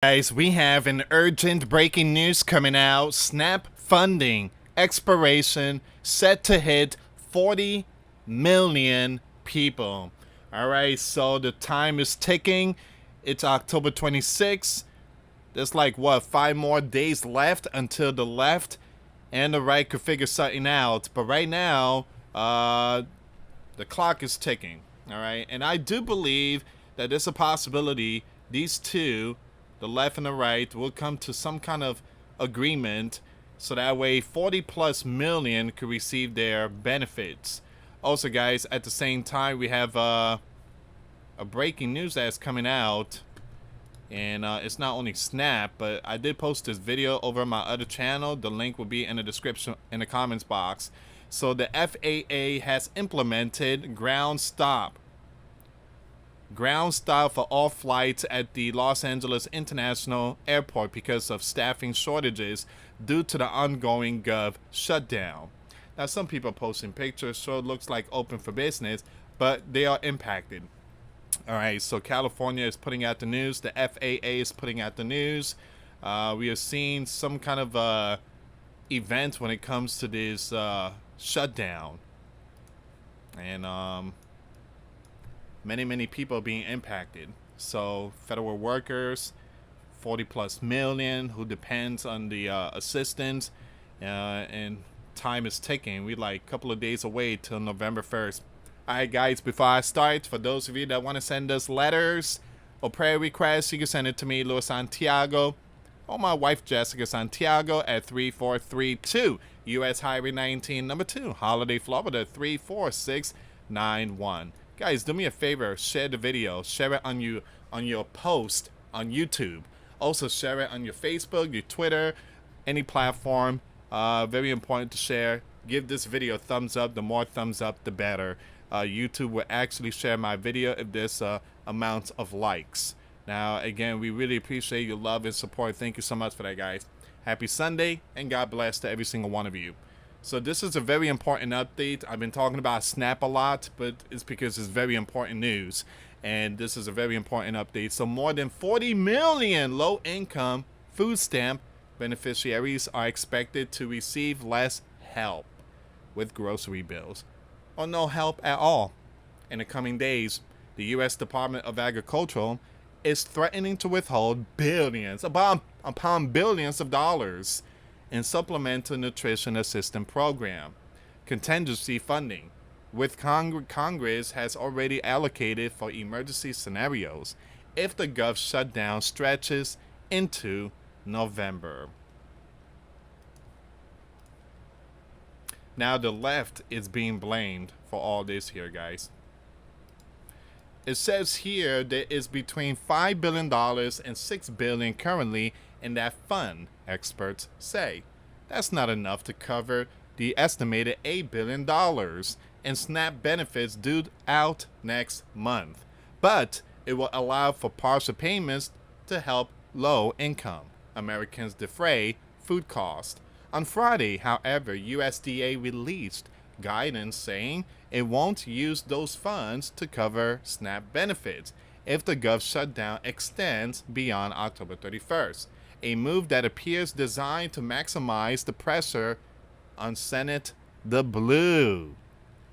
Guys, we have an urgent breaking news coming out. SNAP funding expiration set to hit 40 million people. Alright, so the time is ticking. It's October 26th. There's like, what, 5 more days left until the left and the right could figure something out. But right now, the clock is ticking. Alright, and I do believe that there's a possibility these two, the left and the right, will come to some kind of agreement so that way 40 plus million could receive their benefits. Also, guys, at the same time, we have a breaking news that's coming out, and it's not only SNAP, but I did post this video over my other channel. The link will be in the description, in the comments box. So the FAA has implemented ground stop for all flights at the Los Angeles International Airport because of staffing shortages due to the ongoing gov shutdown. Now, some people are posting pictures, so it looks like open for business, but they are impacted. All right, so California is putting out the news. The FAA is putting out the news. We are seeing some kind of event when it comes to this shutdown. And many people being impacted. So federal workers, 40 plus million, who depends on the assistance, and time is ticking. We like a couple of days away till November 1st. All right, guys, before I start, for those of you that want to send us letters or prayer requests, you can send it to me, US Santiago, or my wife, Jessica Santiago, at 3432 US Highway 19, number 2, Holiday, Florida, 34691. Guys, do me a favor, share the video, share it on your post on YouTube. Also share it on your Facebook, your Twitter, any platform. Very important to share. Give this video a thumbs up. The more thumbs up, the better. YouTube will actually share my video if there's amounts of likes. Now, again, we really appreciate your love and support. Thank you so much for that, guys. Happy Sunday, and God bless to every single one of you. So this is a very important update. I've been talking about SNAP a lot, but it's because it's very important news. And this is a very important update. So more than 40 million low-income food stamp beneficiaries are expected to receive less help with grocery bills, or no help at all. In the coming days, the U.S. Department of Agriculture is threatening to withhold billions upon billions of dollars in Supplemental Nutrition Assistance Program contingency funding, with Congress has already allocated for emergency scenarios if the gov shutdown stretches into November. Now, the left is being blamed for all this here, guys. It says here there is between $5 billion and $6 billion currently in that fund, experts say. That's not enough to cover the estimated $8 billion in SNAP benefits due out next month. But it will allow for partial payments to help low-income Americans defray food costs. On Friday, however, USDA released guidance saying it won't use those funds to cover SNAP benefits if the gov shutdown extends beyond October 31st, a move that appears designed to maximize the pressure on Senate the Blue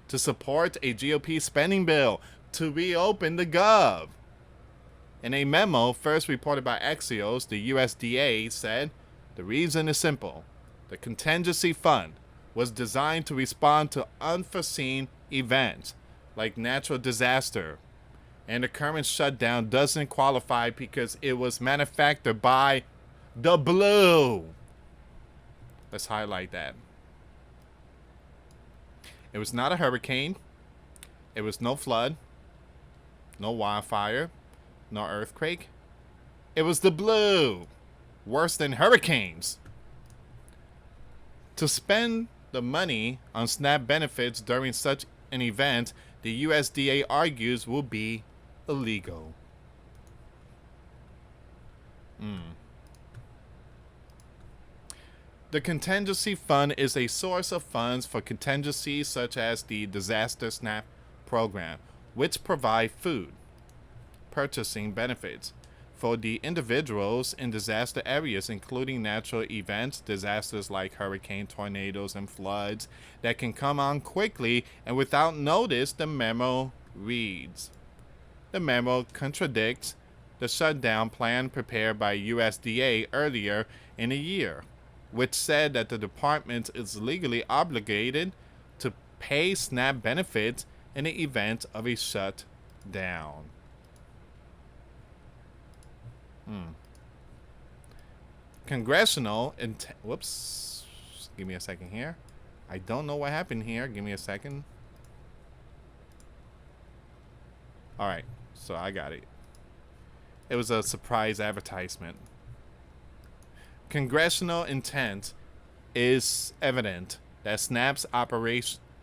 to support a GOP spending bill to reopen the gov. In a memo first reported by Axios, the USDA said the reason is simple. The contingency fund was designed to respond to unforeseen events like natural disaster, and the current shutdown doesn't qualify because it was manufactured by the Blue. Let's highlight that. It was not a hurricane. It was no flood, no wildfire, no earthquake. It was the Blue. Worse than hurricanes. To spend the money on SNAP benefits during such an event, the USDA argues will be illegal. The contingency fund is a source of funds for contingencies such as the Disaster SNAP program, which provide food, purchasing benefits, for the individuals in disaster areas, including natural events, disasters like hurricane, tornadoes, and floods that can come on quickly and without notice, the memo reads. The memo contradicts the shutdown plan prepared by USDA earlier in the year, which said that the department is legally obligated to pay SNAP benefits in the event of a shutdown. Congressional whoops, give me a second here. I don't know what happened here. Give me a second. All right, so I got it. It was a surprise advertisement. Congressional intent is evident that SNAP's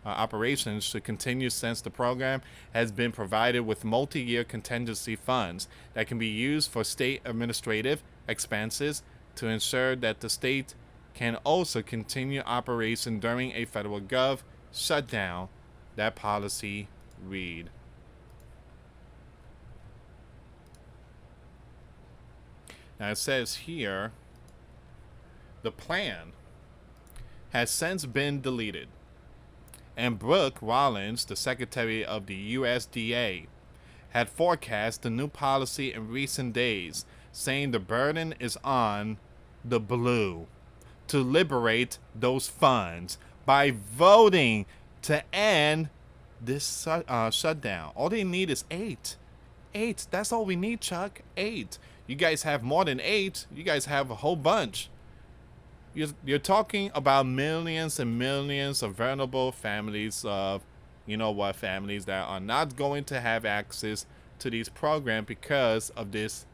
operations should continue since the program has been provided with multi-year contingency funds that can be used for state administrative expenses to ensure that the state can also continue operation during a federal gov shutdown. That policy read. Now it says here, the plan has since been deleted, and Brooke Rollins, the Secretary of the USDA, had forecast the new policy in recent days, saying the burden is on the blue to liberate those funds by voting to end this shutdown. All they need is 8. 8. That's all we need, Chuck. 8. You guys have more than 8. You guys have a whole bunch. You're talking about millions and millions of vulnerable families of, families that are not going to have access to these programs because of this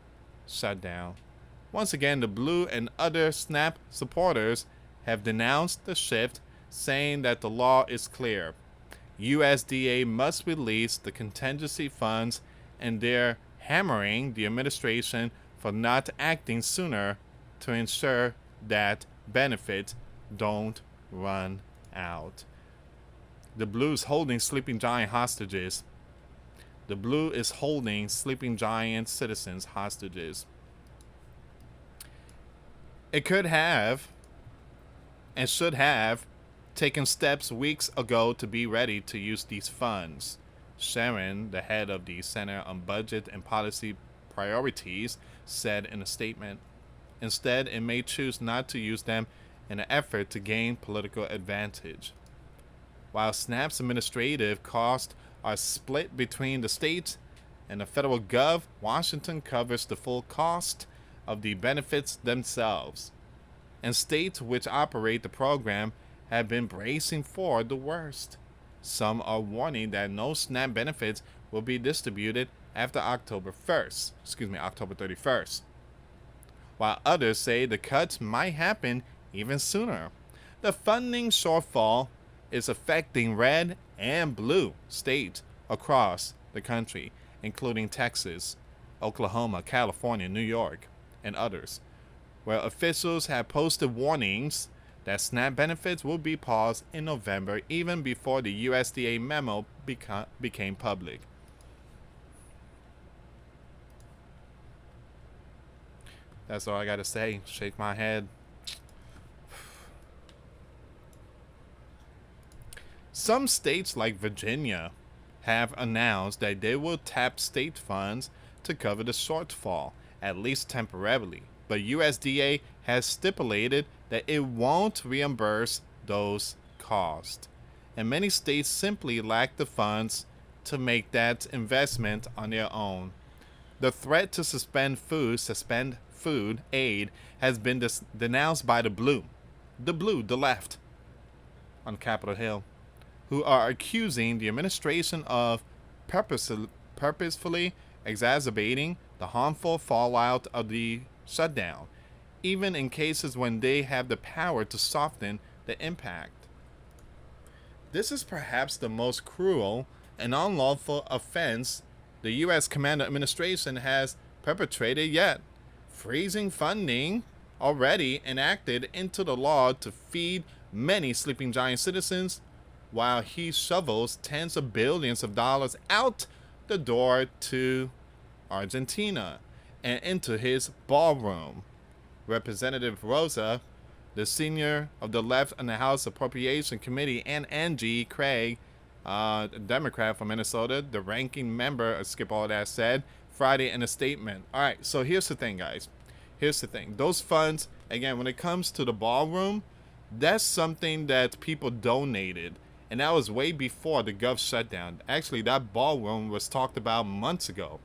shutdown. Once again, the Blue and other SNAP supporters have denounced the shift, saying that the law is clear. USDA must release the contingency funds, and they're hammering the administration for not acting sooner to ensure that benefits don't run out. The Blue is holding sleeping giant hostages. The Blue is holding sleeping giant citizens hostages. It could have and should have taken steps weeks ago to be ready to use these funds. Sharon, the head of the Center on Budget and Policy Priorities, said in a statement. Instead, it may choose not to use them in an effort to gain political advantage. While SNAP's administrative costs are split between the states and the federal gov, Washington covers the full cost of the benefits themselves. And states which operate the program have been bracing for the worst. Some are warning that no SNAP benefits will be distributed after October 31st. While others say the cuts might happen even sooner. The funding shortfall is affecting red and blue states across the country, including Texas, Oklahoma, California, New York, and others, where officials have posted warnings that SNAP benefits will be paused in November, even before the USDA memo became public. That's all I gotta say. Shake my head. Some states like Virginia have announced that they will tap state funds to cover the shortfall, at least temporarily. But USDA has stipulated that it won't reimburse those costs. And many states simply lack the funds to make that investment on their own. The threat to suspend food aid has been denounced by the left, on Capitol Hill, who are accusing the administration of purposefully exacerbating the harmful fallout of the shutdown, even in cases when they have the power to soften the impact. This is perhaps the most cruel and unlawful offense the U.S. Command Administration has perpetrated yet, freezing funding already enacted into the law to feed many sleeping giant citizens, while he shovels tens of billions of dollars out the door to Argentina and into his ballroom. Representative Rosa, the senior of the left on the House Appropriation Committee, and Angie Craig, a Democrat from Minnesota, the ranking member of Skip All That, said Friday in a statement. All right, so here's the thing, guys. Here's the thing. Those funds, again, when it comes to the ballroom, that's something that people donated. And that was way before the Gov shutdown. Actually, that ballroom was talked about months ago.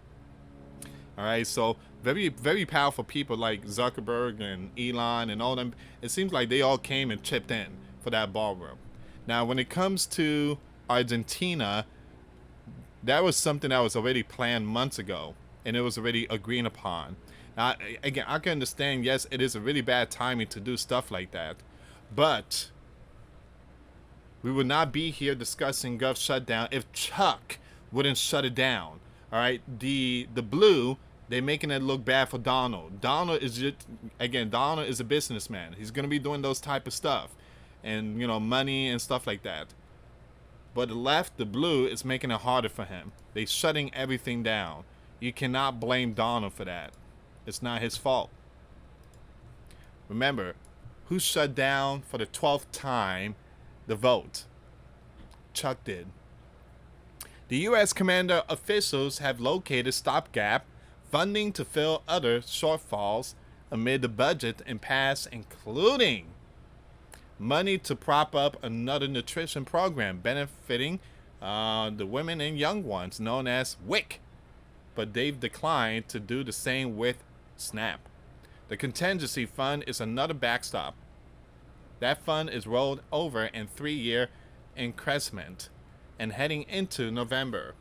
All right, so very, very powerful people like Zuckerberg and Elon and all them. It seems like they all came and chipped in for that ballroom. Now, when it comes to Argentina, that was something that was already planned months ago, and it was already agreed upon. Now, again, I can understand, yes, it is a really bad timing to do stuff like that, but we would not be here discussing Gov shutdown if Chuck wouldn't shut it down. All right, the blue, they're making it look bad for Donald. Donald is just, again, Donald is a businessman. He's gonna be doing those type of stuff, and money and stuff like that. But the left, the blue, is making it harder for him. They're shutting everything down. You cannot blame Donald for that. It's not his fault. Remember, who shut down for the 12th time the vote? Chuck did. The U.S. commander officials have located stopgap funding to fill other shortfalls amid the budget impasse, including money to prop up another nutrition program benefiting the women and young ones known as WIC, but they've declined to do the same with SNAP. The contingency fund is another backstop. That fund is rolled over in 3-year increment and heading into November.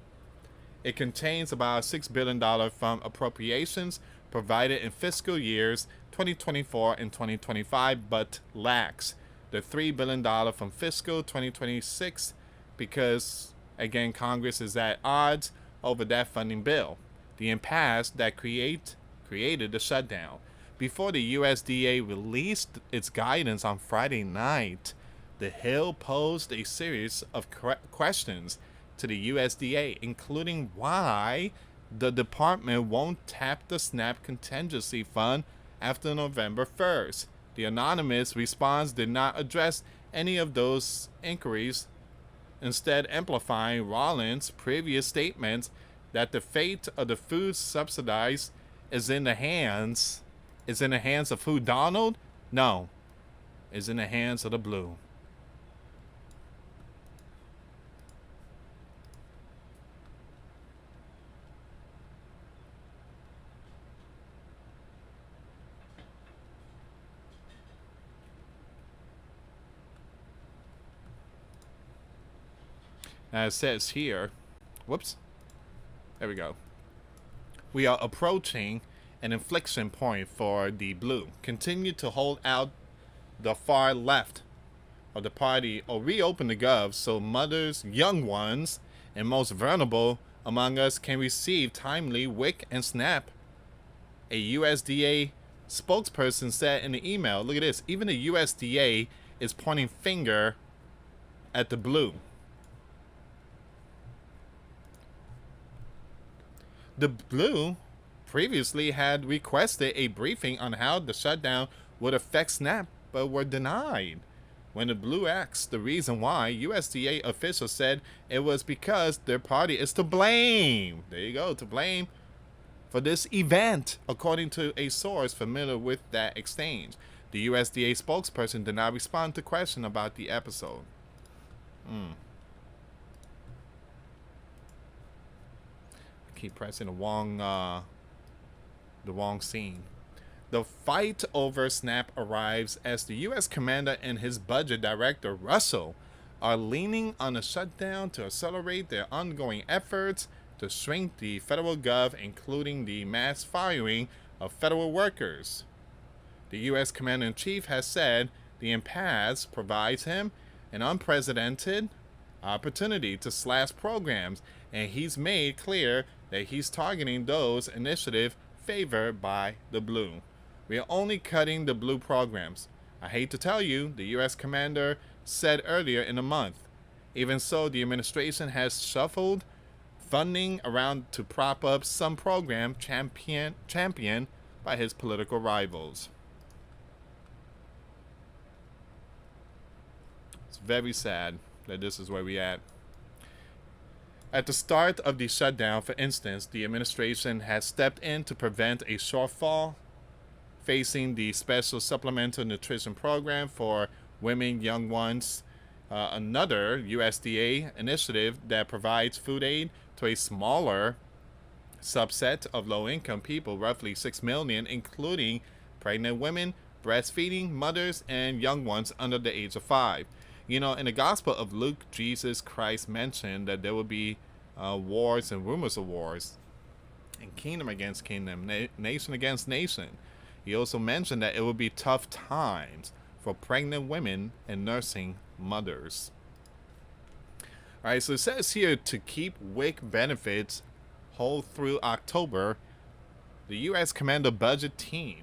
It contains about $6 billion from appropriations provided in fiscal years 2024 and 2025, but lacks the $3 billion from fiscal 2026 because, again, Congress is at odds over that funding bill. The impasse that created the shutdown. Before the USDA released its guidance on Friday night, the Hill posed a series of questions to the USDA, including why the department won't tap the SNAP contingency fund after November 1st. The anonymous response did not address any of those inquiries, instead amplifying Rollins' previous statements that the fate of the food subsidized is in the hands of who, Donald? No, is in the hands of the blue. Now it says here, whoops, there we go. We are approaching an inflection point for the blue. Continue to hold out the far left of the party or reopen the gov so mothers, young ones, and most vulnerable among us can receive timely WIC and SNAP. A USDA spokesperson said in the email, look at this, even the USDA is pointing finger at the blue. The blue previously had requested a briefing on how the shutdown would affect SNAP, but were denied. When the blue asked the reason why, USDA officials said it was because their party is to blame. There you go, to blame for this event, according to a source familiar with that exchange. The USDA spokesperson did not respond to question about the episode. Keep pressing the wrong scene. The fight over SNAP arrives as the U.S. commander and his budget director, Russell, are leaning on a shutdown to accelerate their ongoing efforts to shrink the federal gov, including the mass firing of federal workers. The U.S. commander-in-chief has said the impasse provides him an unprecedented opportunity to slash programs, and he's made clear that he's targeting those initiatives favored by the blue. We are only cutting the blue programs. I hate to tell you, the U.S. commander said earlier in the month. Even so, the administration has shuffled funding around to prop up some program championed by his political rivals. It's very sad that this is where we at. At the start of the shutdown, for instance, the administration has stepped in to prevent a shortfall facing the Special Supplemental Nutrition Program for Women, Young Ones, another USDA initiative that provides food aid to a smaller subset of low-income people, roughly 6 million, including pregnant women, breastfeeding mothers, and young ones under the age of 5. You know, in the Gospel of Luke, Jesus Christ mentioned that there will be wars and rumors of wars, and kingdom against kingdom, nation against nation. He also mentioned that it will be tough times for pregnant women and nursing mothers. All right, so it says here to keep WIC benefits whole through October, the U.S. Commando budget team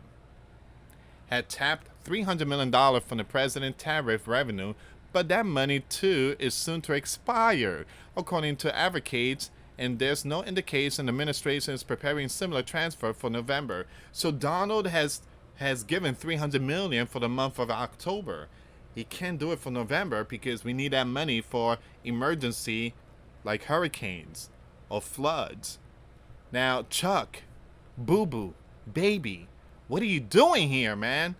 had tapped $300 million from the president's tariff revenue, but that money too is soon to expire, according to advocates, and there's no indication the administration is preparing similar transfer for November. So Donald has given $300 million for the month of October. He can't do it for November because we need that money for emergency like hurricanes or floods. Now, Chuck, Boo Boo, Baby, what are you doing here, man?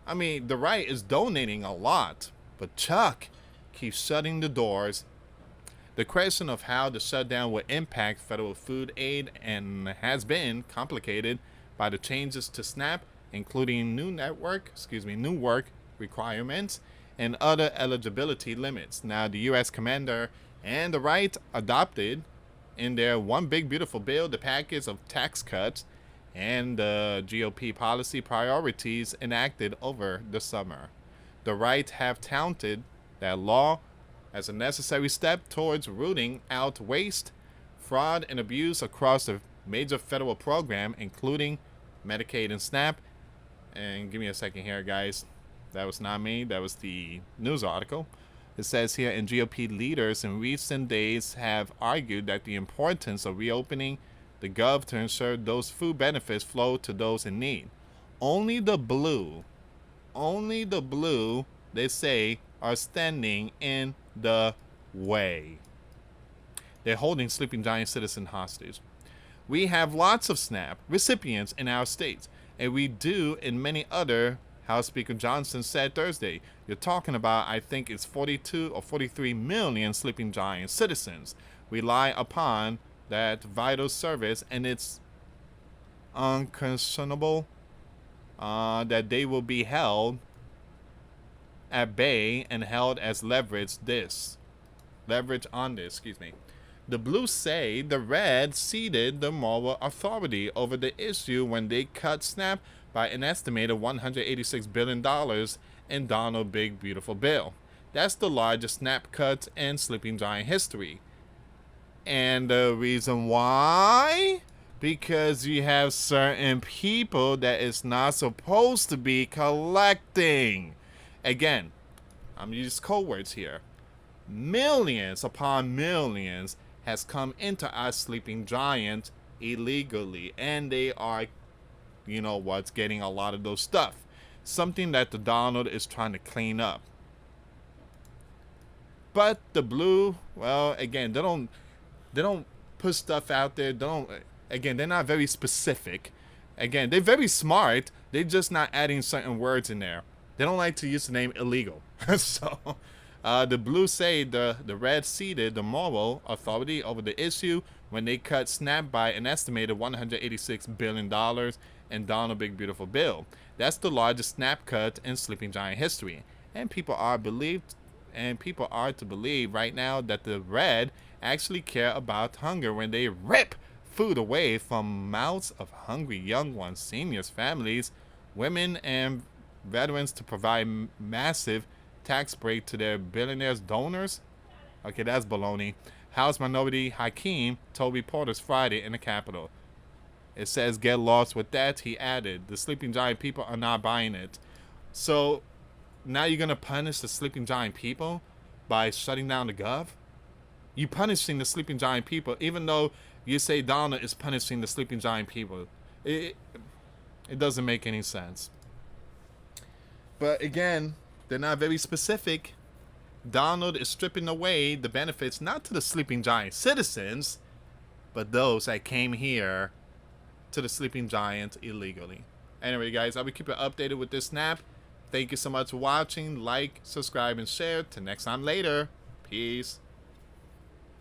I mean, the right is donating a lot, but Chuck keeps shutting the doors. The question of how the shutdown will impact federal food aid and has been complicated by the changes to SNAP, including new work requirements and other eligibility limits. Now, the U.S. commander and the right adopted in their one big beautiful bill the package of tax cuts and the GOP policy priorities enacted over the summer. The right have touted that law as a necessary step towards rooting out waste, fraud, and abuse across the major federal program, including Medicaid and SNAP. And give me a second here, guys. That was not me. That was the news article. It says here, and GOP leaders in recent days have argued that the importance of reopening the gov to ensure those food benefits flow to those in need. Only the blue, they say, are standing in the way. They're holding Sleeping Giant citizen hostage. We have lots of SNAP recipients in our states, and we do in many other, House Speaker Johnson said Thursday. You're talking about, I think it's 42 or 43 million Sleeping Giant citizens rely upon that vital service, and it's unconscionable that they will be held at bay and held as leverage on this. The Blues say the Red ceded the moral authority over the issue when they cut SNAP by an estimated $186 billion in Donald Big Beautiful Bill. That's the largest SNAP cut in Sleeping Giant history. And the reason why? Because you have certain people that is not supposed to be collecting. Again, I'm using code words here. Millions upon millions has come into our Sleeping Giant illegally, and they are, getting a lot of those stuff. Something that the Donald is trying to clean up. But the blue, well, again, they don't put stuff out there. They're not very specific. Again, they're very smart. They're just not adding certain words in there. They don't like to use the name illegal. So the Blues say the Red ceded the moral authority over the issue when they cut SNAP by an estimated $186 billion in Donald Big Beautiful Bill. That's the largest SNAP cut in Sleeping Giant history. And people are to believe right now that the Red actually care about hunger when they rip food away from mouths of hungry young ones, seniors, families, women, and veterans to provide massive tax break to their billionaires donors. Okay, that's baloney. House Minority Hakeem told reporters Friday in the Capitol. It says, get lost with that, he added. The Sleeping Giant people are not buying it. So now you're going to punish the Sleeping Giant people by shutting down the gov? You punishing the sleeping giant people, even though you say Donald is punishing the sleeping giant people. It doesn't make any sense. But again, they're not very specific. Donald is stripping away the benefits not to the sleeping giant citizens, but those that came here to the sleeping giant illegally. Anyway, guys, I will keep you updated with this snap. Thank you so much for watching. Like, subscribe, and share. Till next time later. Peace.